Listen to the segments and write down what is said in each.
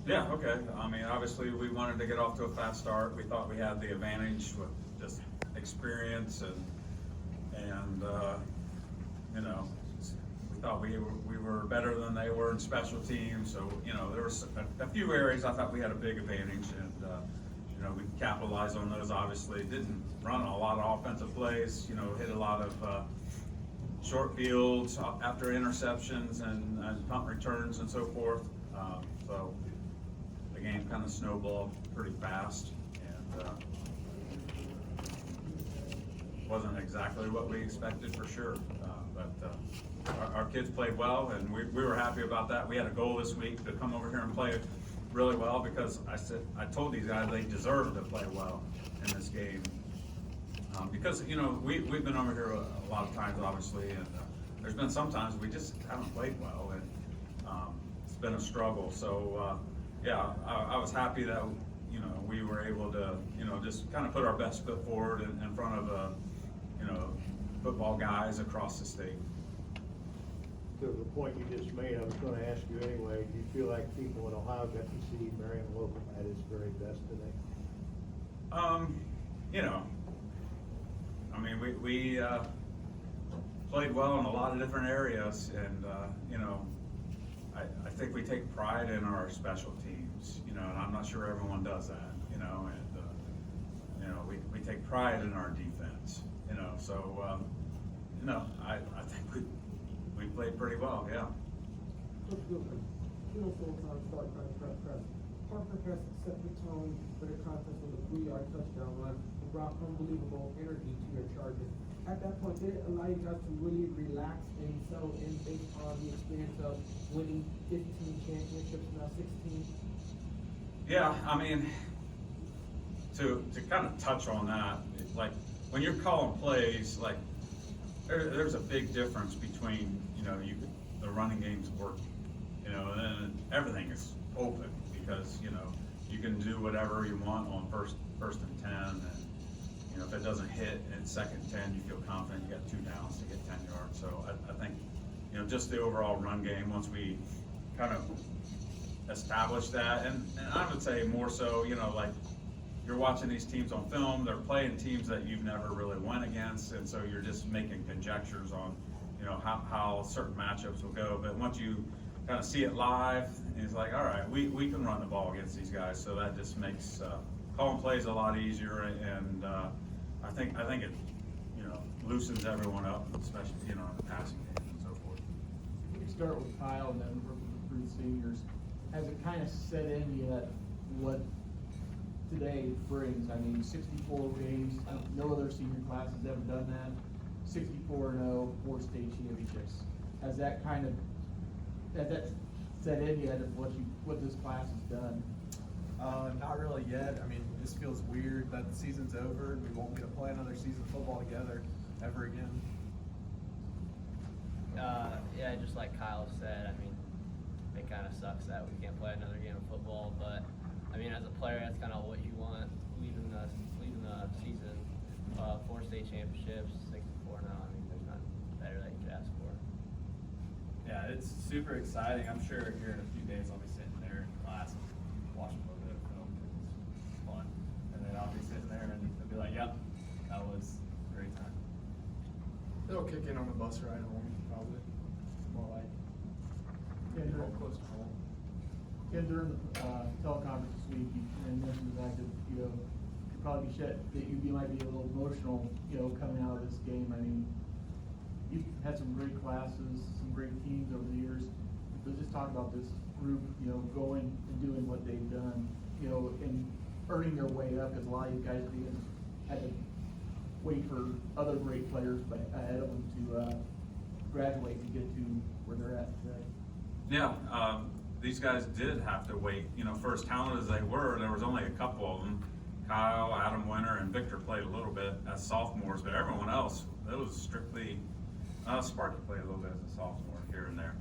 Yeah, okay. I mean, obviously, we wanted to get off to a fast start. We thought we had the advantage with just experience and you know, we thought we were better than they were in special teams. So, you know, there was a few areas I thought we had a big advantage, and you know, we capitalized on those. Obviously, didn't run a lot of offensive plays. You know, hit a lot of short fields after interceptions and punt returns and so forth. So the game kind of snowballed pretty fast, and wasn't exactly what we expected for sure. But our kids played well, and we were happy about that. We had a goal this week to come over here and play really well, because I told these guys they deserve to play well in this game. Because, you know, we've been over here a lot of times, obviously, and there's been some times we just haven't played well, and it's been a struggle. So, yeah, I was happy that, you know, we were able to, you know, just kind of put our best foot forward in front of, you know, football guys across the state. To the point you just made, I was going to ask you anyway, do you feel like people in Ohio got to see Marion Local at its very best today? You know, I mean, we played well in a lot of different areas, and you know, I think we take pride in our special teams, you know, and I'm not sure everyone does that, you know, and you know, we take pride in our defense, you know, so you know, I think we played pretty well, yeah. Coach Gilbert, you know, full-time start press. Parker has set the tone for the contest with a 3-yard touchdown run and brought unbelievable energy to your Chargers. At that point, did it allow you guys to really relax and settle in based on the experience of winning 15 championships, now 16? Yeah, I mean, to kind of touch on that, like when you're calling plays, like there's a big difference between, you know, the running game's working, you know, and then everything is open, because, you know, you can do whatever you want on first and 10, and, you know, if it doesn't hit in second 10, you feel confident you got 2 downs to get 10 yards. So I think, you know, just the overall run game, once we kind of establish that, and I would say more so, you know, like you're watching these teams on film, they're playing teams that you've never really went against, and so you're just making conjectures on, you know, how certain matchups will go. But once you kind of see it live, it's like, all right, we can run the ball against these guys, so that just makes calling plays a lot easier, and I think it, you know, loosens everyone up, especially, you know, in the passing game and so forth. We can start with Kyle and then through the seniors. Has it kind of set in yet what today brings? I mean, 64 games, no other senior class has ever done that. 64-0, 4 state championships. Has that set in yet of what this class has done? Not really yet. I mean, it just feels weird that the season's over and we won't get to play another season of football together ever again. Yeah, just like Kyle said, I mean, it kind of sucks that we can't play another game of football, but I mean, as a player, that's kind of what you want, leaving the season. 4 state championships, 64 now. I mean, there's nothing better that you could ask for. Yeah, it's super exciting. I'm sure here in a few days I'll be sitting there in class and watching a little bit of film. It's fun. And then I'll be sitting there and they'll be like, yep, that was a great time. It'll kick in on the bus ride home, probably. More like real close to home. Yeah, during the teleconference this week, you mentioned the fact that, you know, you probably that you might be a little emotional, you know, coming out of this game. I mean, you've had some great classes, some great teams over the years. But just talk about this group, you know, going and doing what they've done, you know, and earning their way up, because a lot of you guys had to wait for other great players ahead of them to graduate and get to where they're at today. Yeah, these guys did have to wait. You know, for as talented as they were, there was only a couple of them. Kyle, Adam Winter, and Victor played a little bit as sophomores, but everyone else, it was strictly, Sparky played a little bit as a sophomore here and there.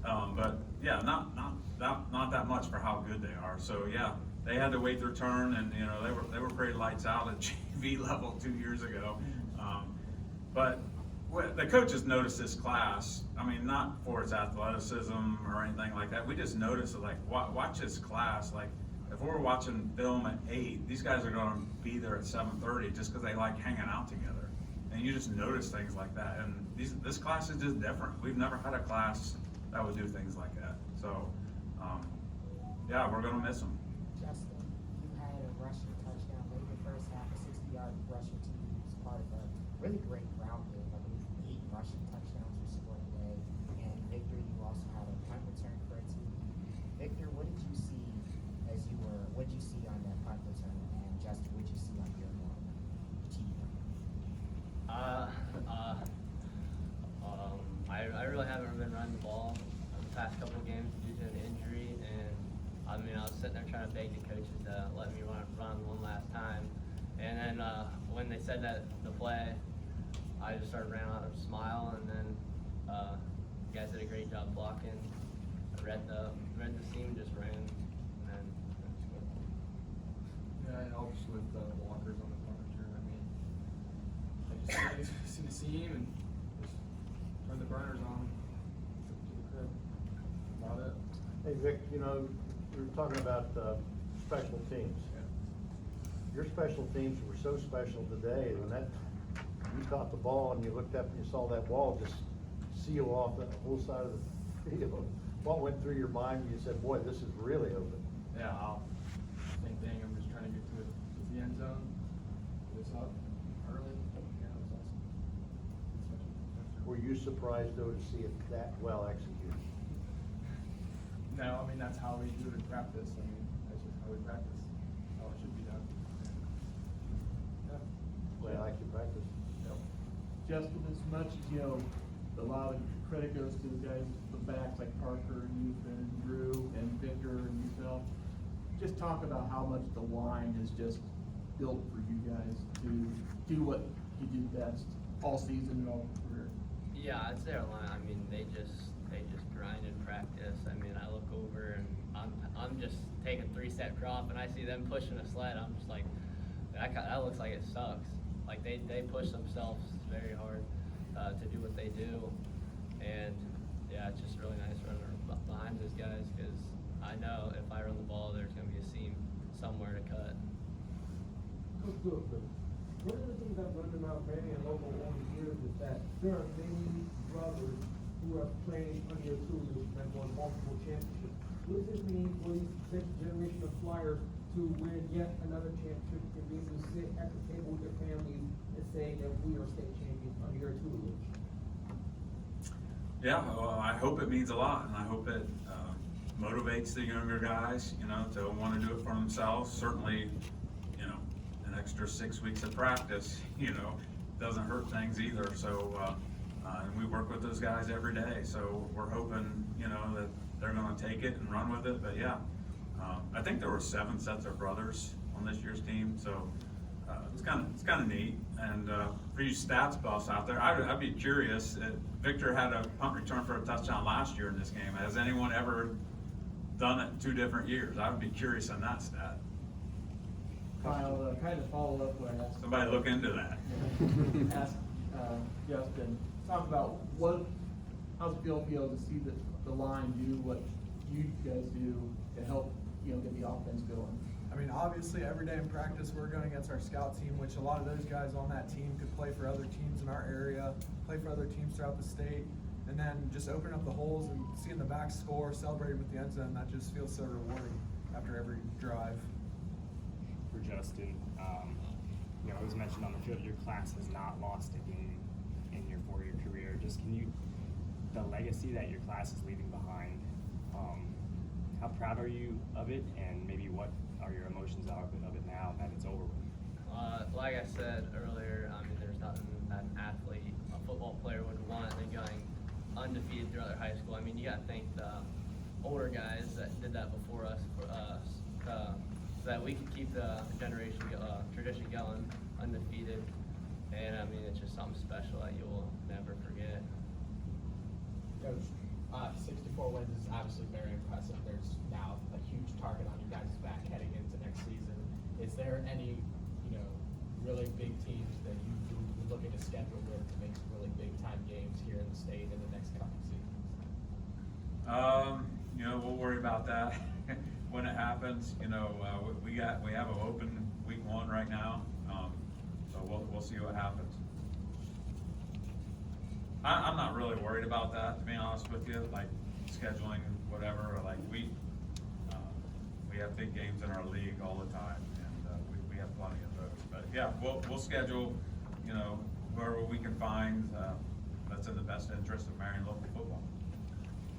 But yeah, not that much for how good they are. So yeah, they had to wait their turn, and you know, they were pretty lights out at JV level 2 years ago. But Well, the coaches noticed this class, I mean, not for its athleticism or anything like that, we just noticed it, like, watch this class, like, if we're watching film at 8, these guys are gonna be there at 7:30 just because they like hanging out together. And you just notice things like that, and this class is just different. We've never had a class that would do things like that, so, yeah, we're gonna miss them. Justin, you had a rushing touchdown late in the first half, a 60-yard rushing TD. Was part of a really great ground game. I believe 8 rushing touchdowns were scored today. And Victor, you also had a punt return for a TD. Victor, what did you see what did you see on that punt return? And Justin, what did you see on your TD? I really haven't been running the ball the past couple of games due to an injury, and I mean, I was sitting there trying to beg the coaches to let me run one last time. And then when they said that the play, I just started running out of a smile, and then you guys did a great job blocking. I read the seam, just ran, and then scored. Yeah, it helps with blockers on the punt return. I mean, I just see the seam and just turn the burners on to the crib. About it. Hey, Vic, you know, we were talking about special teams. Your special teams were so special today when you caught the ball and you looked up and you saw that wall just seal off the whole side of the field. What went through your mind when you said, boy, this is really open? Yeah, same thing. I'm just trying to get to the end zone. Get us up early. Yeah, it was awesome. Were you surprised though to see it that well executed? No, I mean, that's how we do it in practice. I mean, that's just how we practice. How it should be done. Yeah. Well, I like your practice. Yep. Justin, as much as, you know, a lot of credit goes to the guys, the backs like Parker and Ethan and Drew and Victor and yourself, just talk about how much the line is just built for you guys to do what you do best all season and all career. Yeah, I'd say our line. I mean, they just grind and practice. I mean, I look over and I'm just taking 3-step drop, and I see them pushing a sled. I'm just like, that looks like it sucks. Like they push themselves very hard to do what they do, and yeah, it's just really nice running behind those guys because I know if I run the ball, there's going to be a seam somewhere to cut. Good. One of the things I've learned about Marion Local over the years is that there are many brothers who have played under your tutelage and have won multiple championships. What does it mean for these next generation of Flyers to win yet another championship and be able to sit at the table with their families and say that we are state champions under your tutelage? Yeah, well, I hope it means a lot, and I hope it motivates the younger guys, you know, to want to do it for themselves. Certainly, you know, an extra 6 weeks of practice, you know, doesn't hurt things either. So, and we work with those guys every day. So we're hoping, you know, that they're going to take it and run with it. But yeah, I think there were 7 sets of brothers on this year's team. So it's kind of neat. And for you stats buffs out there, I'd be curious. Victor had a punt return for a touchdown last year in this game. Has anyone ever done it 2 different years? I would be curious on that stat. Kyle, kind of follow up what I asked. Somebody look into that. Ask Justin, talk about how's it feel to see the line do what you guys do to help, you know, get the offense going? I mean, obviously, every day in practice, we're going against our scout team, which a lot of those guys on that team could play for other teams in our area, play for other teams throughout the state, and then just open up the holes and seeing the back score, celebrating with the end zone. That just feels so rewarding after every drive. For Justin, you know, it was mentioned on the field, your class has not lost a game in your 4-year career. Just the legacy that your class is leaving behind, how proud are you of it, and maybe what are your emotions of it now that it's over with? Like I said earlier, I mean, there's nothing that an athlete, a football player would want than going undefeated throughout their high school. I mean, you got to thank the older guys that did that before us, so that we could keep the tradition going, undefeated. And I mean, it's just something special that you will never forget. Coach, 64 wins is obviously very impressive. There's now a huge target on you guys' back heading into next season. Is there any, you know, really big teams that you do looking to schedule with to make really big time games here in the state in the next couple seasons? You know, we'll worry about that when it happens. You know, we have an open week 1 right now, so we'll see what happens. I'm not really worried about that, to be honest with you, like scheduling whatever, or like we have big games in our league all the time, and we have plenty of those. But yeah, we'll schedule, you know, whoever we can find that's in the best interest of Marion Local Football.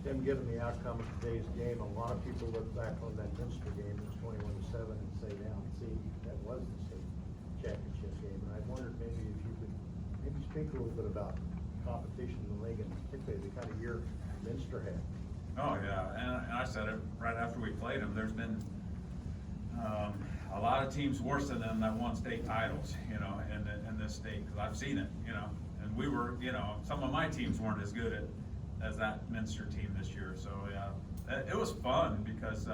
Tim, given the outcome of today's game, a lot of people look back on that Minster game, it was 21-7, and say, now, see, that was the state championship game. And I wondered maybe if you could maybe speak a little bit about competition in the league, and particularly the kind of year Minster had. Oh, yeah, and I said it right after we played them. There's been a lot of teams worse than them that won state titles, you know, in this state, because I've seen it, you know. And we were, you know, some of my teams weren't as good as that Minster team this year. So, yeah, it was fun because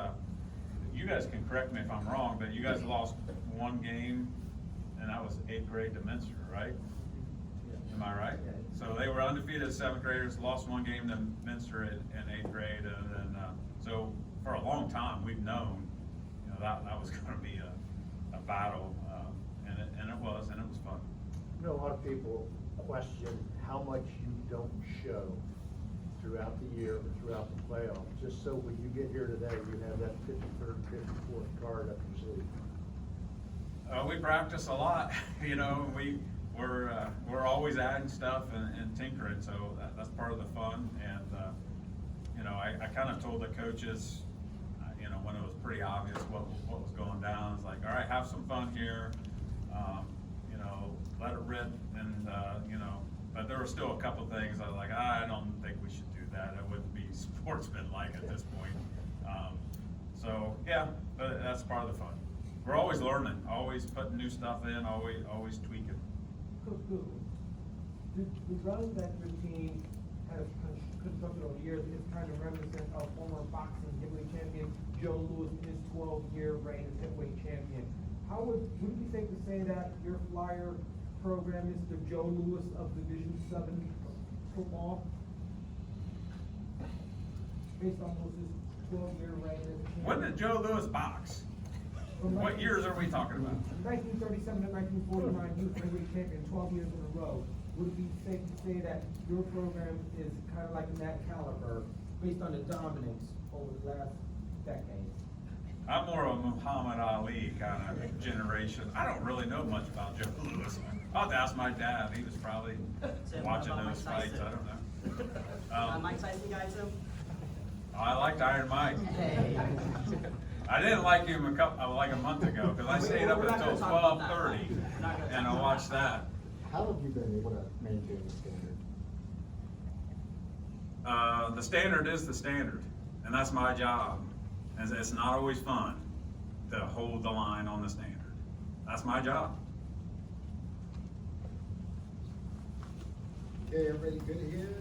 you guys can correct me if I'm wrong, but you guys lost 1 game, and that was 8th grade to Minster, right? Am I right? Yeah. So they were undefeated 7th graders, lost 1 game to Minster in 8th grade, and then so for a long time we've known, you know, that was going to be a battle, and it was fun. You know, a lot of people question how much you don't show throughout the year or throughout the playoffs, just so when you get here today, you have that 53rd, 54th card up your sleeve. We practice a lot, you know. We're always adding stuff and tinkering, so that's part of the fun. And you know, I kind of told the coaches, you know, when it was pretty obvious what was going down, it's like, all right, have some fun here, you know, let it rip, and you know. But there were still a couple things I was like, I don't think we should do that. It wouldn't be sportsmanlike at this point. So yeah, but that's part of the fun. We're always learning, always putting new stuff in, always tweaking. Coach Google, the run that your team has constructed over the years is kind of reminiscent of former boxing heavyweight champion Joe Louis in his 12-year reign as heavyweight champion. Would it be safe to say that your Flyer program is the Joe Louis of Division 7 football? Based on Louis's 12-year reign as a champion? When did Joe Louis box? What years are we talking about? 1937 to 1949 youth heavyweight champion, 12 years in a row. Would it be safe to say that your program is kind of like in that caliber, based on the dominance over the last decade? I'm more of a Muhammad Ali kind of generation. I don't really know much about Joe Louis. I'll have to ask my dad. He was probably watching those fights. I don't know. Mike Tyson guy too? I liked Iron Mike. I didn't like him like a month ago because I stayed up until 12:30 and I watched that. How have you been able to maintain the standard? The standard is the standard, and that's my job. And it's not always fun to hold the line on the standard. That's my job. Okay, everybody good here?